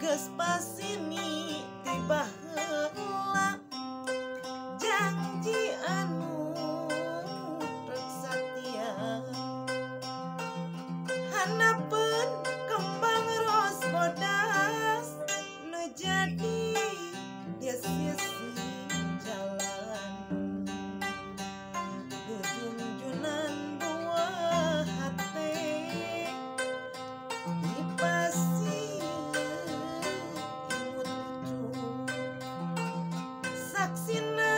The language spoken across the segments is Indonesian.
geus pasini tiba heula janji anu rek satia hanapeun kembang ros bodas nu jadi dia sia-sia jalan junjunan buah hati di pasir imut lucu saksina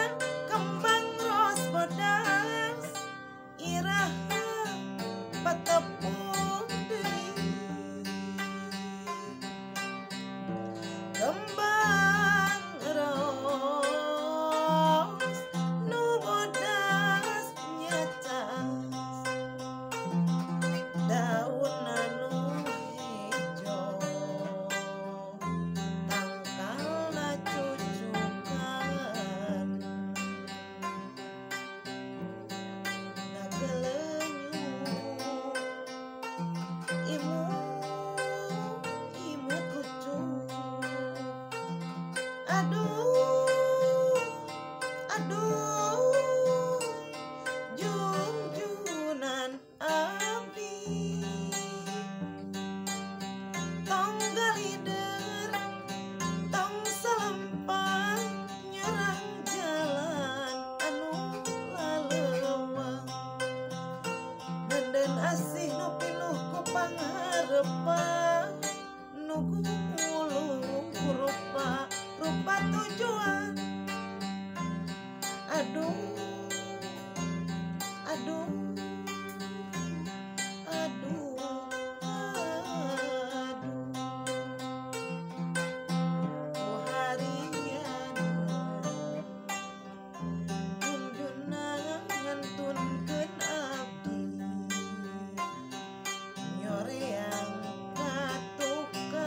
kembang ros bodas iraha patepung deui kembang ros nu bodas nyacas daun anu hejo tangkalna cucukan ngagelenyu imut lucu aduh junjunan abdi tong galider tong salempang nyerang jalan anu laleuwang nenden asih nu pinuh ku pangharepan nu gumulung rupa tujuan aduh harian junjunan ngantunkeun abdi nyoreang ka tukang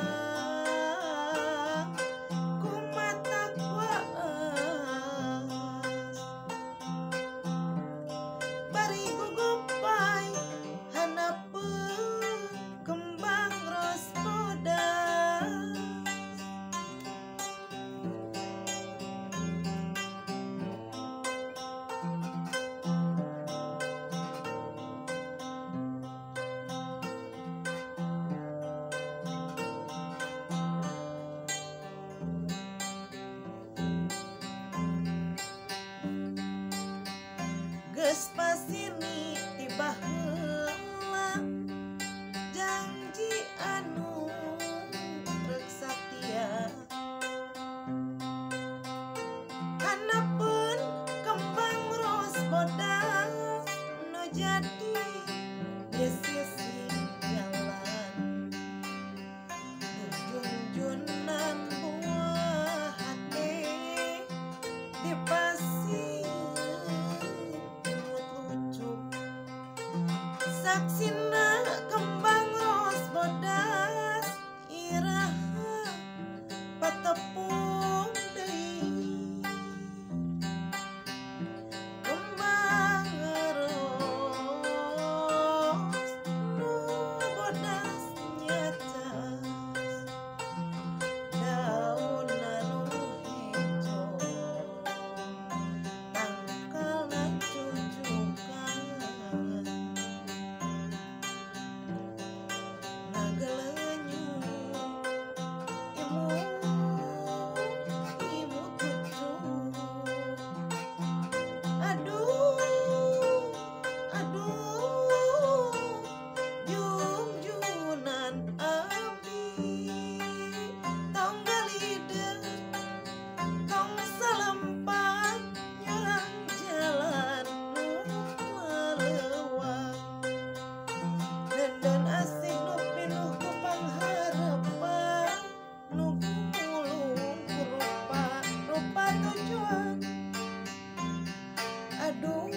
kumatak waas bari gugupai hanapeun kembang ros bodas geus pasini tiba heula janji anu rek satia hanapeun kembang ros bodas nu jadi dia sia-sia jalan junjunan buah hati di pasir imut lucu saksina kembang ros bodas iraha patepung deui kembang ros nu bodas nyacas daun anu hejo tangkalna cucukan ngagelenyu imut lucu aduh junjunan abdi tong galider tong salempang nyerang jalan nu laleuwang nenden asih nu pinuh ku pangharepan nu gumulung rupa tujuan aduh